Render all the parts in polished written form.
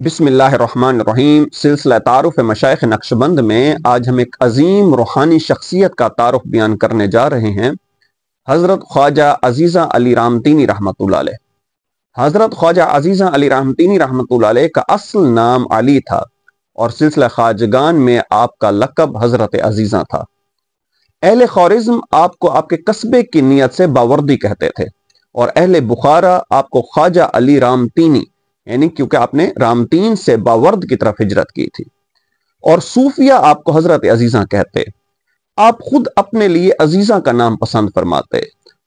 بسم اللہ الرحمن الرحیم۔ سلسلہ تعارف مشائخ نقشبند میں آج ہم ایک عظیم روحانی شخصیت کا تعارف بیان کرنے جا رہے ہیں، حضرت خواجہ عزیزہ علی رامتینی رحمۃ اللہ علیہ۔ حضرت خواجہ عزیزہ علی رامتینی رحمۃ اللہ علیہ کا اصل نام علی تھا اور سلسلہ خواجگان میں آپ کا لقب حضرت عزیزہ تھا۔ اہل خوارزم آپ کو آپ کے قصبے کی نیت سے باوردی کہتے تھے اور اہل بخارا آپ کو خواجہ علی رامتینی، یعنی کیونکہ آپ نے رامتین سے باورد کی طرف ہجرت کی تھی، اور صوفیہ آپ کو حضرت عزیزہ کہتے۔ آپ خود اپنے لیے عزیزہ کا نام پسند فرماتے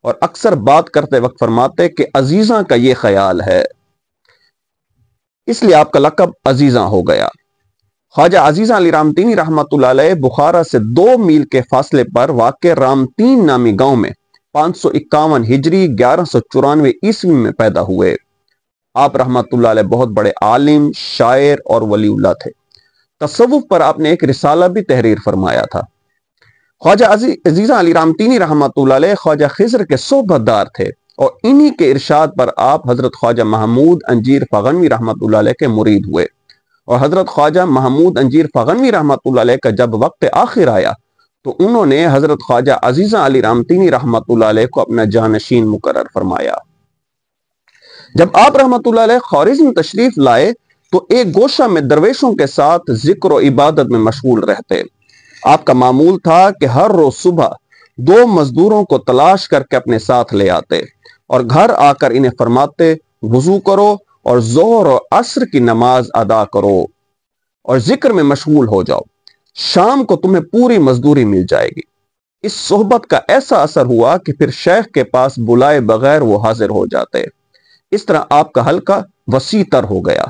اور اکثر بات کرتے وقت فرماتے کہ عزیزہ کا یہ خیال ہے، اس لیے آپ کا لقب عزیزہ ہو گیا۔ خواجہ عزیزہ علی رامتینی رحمۃ اللہ علیہ بخارا سے 2 میل کے فاصلے پر واقع رامتین نامی گاؤں میں 551 ہجری 1194 عیسوی میں پیدا ہوئے۔ آپ رحمت اللہ علیہ بہت بڑے عالم، شاعر اور ولی اللہ تھے۔ تصوف پر آپ نے ایک رسالہ بھی تحریر فرمایا تھا۔ خواجہ عزیزہ علی رامتینی رحمت اللہ علیہ خواجہ خضر کے صحبت دار تھے اور انہی کے ارشاد پر آپ حضرت خواجہ محمود انجیر فغنوی رحمت اللہ علیہ کے مرید ہوئے، اور حضرت خواجہ محمود انجیر فغنوی رحمت اللہ علیہ کا جب وقت آخر آیا تو انہوں نے حضرت خواجہ عزیزہ علی رامتینی رحمت اللہ علیہ کو اپنا جانشین مقرر فرمایا۔ جب آپ رحمت اللہ علیہ خوارزم تشریف لائے تو ایک گوشہ میں درویشوں کے ساتھ ذکر و عبادت میں مشغول رہتے۔ آپ کا معمول تھا کہ ہر روز صبح 2 مزدوروں کو تلاش کر کے اپنے ساتھ لے آتے اور گھر آ کر انہیں فرماتے وضو کرو اور ظہر و عصر کی نماز ادا کرو اور ذکر میں مشغول ہو جاؤ، شام کو تمہیں پوری مزدوری مل جائے گی۔ اس صحبت کا ایسا اثر ہوا کہ پھر شیخ کے پاس بلائے بغیر وہ حاضر ہو جاتے۔ اس طرح آپ کا حلقہ وسیع تر ہو گیا۔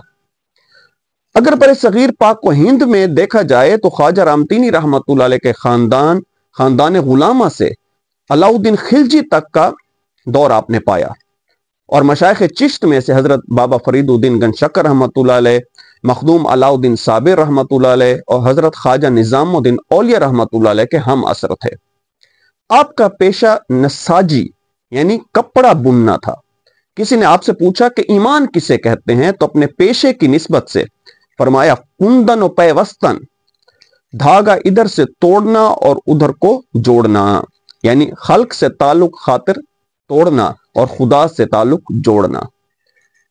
اگر بر صغیر پاک و ہند میں دیکھا جائے تو خواجہ رامتینی رحمت اللہ علیہ کے خاندان غلامہ سے علاؤالدین خلجی تک کا دور آپ نے پایا، اور مشائخ چشت میں سے حضرت بابا فرید الدین گنج شکر رحمت اللہ علیہ، مخدوم علاؤالدین صابر رحمت اللہ علیہ اور حضرت خواجہ نظام الدین اولیاء رحمت اللہ علیہ کے ہم اثر تھے۔ آپ کا پیشہ نساجی یعنی کپڑا بننا تھا۔ کسی نے آپ سے پوچھا کہ ایمان کسے کہتے ہیں تو اپنے پیشے کی نسبت سے فرمایا کندن و پیوستن، دھاگا ادھر سے توڑنا اور ادھر کو جوڑنا، یعنی خلق سے تعلق خاطر توڑنا اور خدا سے تعلق جوڑنا۔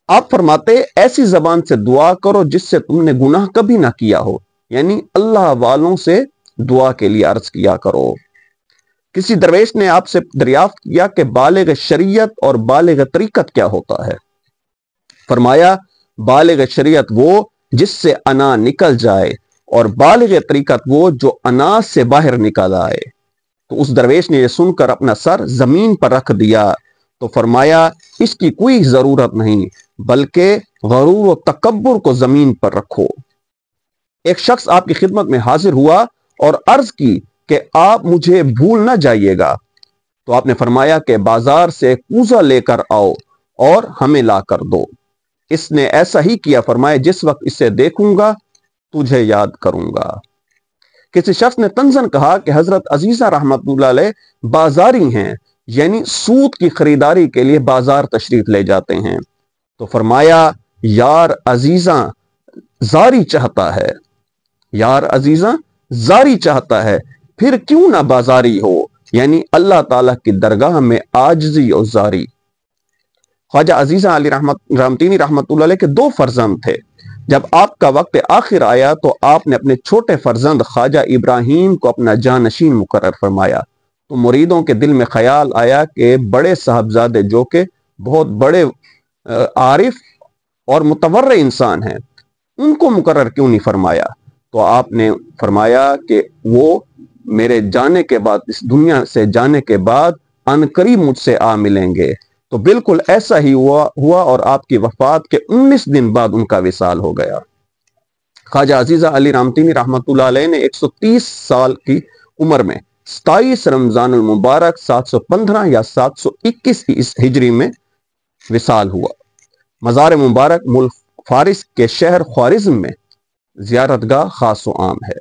آپ فرماتے ایسی زبان سے دعا کرو جس سے تم نے گناہ کبھی نہ کیا ہو، یعنی اللہ والوں سے دعا کے لیے عرض کیا کرو۔ کسی درویش نے آپ سے دریافت کیا کہ بالغ شریعت اور بالغ طریقت کیا ہوتا ہے؟ فرمایا بالغ شریعت وہ جس سے انا نکل جائے اور بالغ طریقت وہ جو انا سے باہر نکل آئے۔ تو اس درویش نے یہ سن کر اپنا سر زمین پر رکھ دیا تو فرمایا اس کی کوئی ضرورت نہیں، بلکہ غرور و تکبر کو زمین پر رکھو۔ ایک شخص آپ کی خدمت میں حاضر ہوا اور عرض کی کہ آپ مجھے بھول نہ جائیے گا، تو آپ نے فرمایا کہ بازار سے کوزہ لے کر آؤ اور ہمیں لا کر دو۔ اس نے ایسا ہی کیا، فرمایا جس وقت اسے دیکھوں گا تجھے یاد کروں گا۔ کسی شخص نے طنزاً کہا کہ حضرت عزیزہ رحمت اللہ علیہ بازاری ہیں، یعنی سود کی خریداری کے لیے بازار تشریف لے جاتے ہیں، تو فرمایا یار عزیزہ زاری چاہتا ہے، یار عزیزہ زاری چاہتا ہے، پھر کیوں نہ بازاری ہو، یعنی اللہ تعالیٰ کی درگاہ میں عاجزی اور زاری۔ خواجہ عزیزہ علی رامتینی رحمت اللہ علیہ کے 2 فرزند تھے۔ جب آپ کا وقت آخر آیا تو آپ نے اپنے چھوٹے فرزند خواجہ ابراہیم کو اپنا جانشین مقرر فرمایا، تو مریدوں کے دل میں خیال آیا کہ بڑے صاحبزادے جو کہ بہت بڑے عارف اور متورع انسان ہیں، ان کو مقرر کیوں نہیں فرمایا؟ تو آپ نے فرمایا کہ وہ میرے جانے کے بعد، اس دنیا سے جانے کے بعد عنقریب مجھ سے آ ملیں گے۔ تو بالکل ایسا ہی ہوا اور آپ کی وفات کے 19 دن بعد ان کا وصال ہو گیا۔ خواجہ عزیزہ علی رامتینی رحمت اللہ علیہ نے 130 سال کی عمر میں 27 رمضان المبارک 715 یا 721 ہجری میں وصال ہوا۔ مزار مبارک ملک فارس کے شہر خوارزم میں زیارت گاہ خاص و عام ہے۔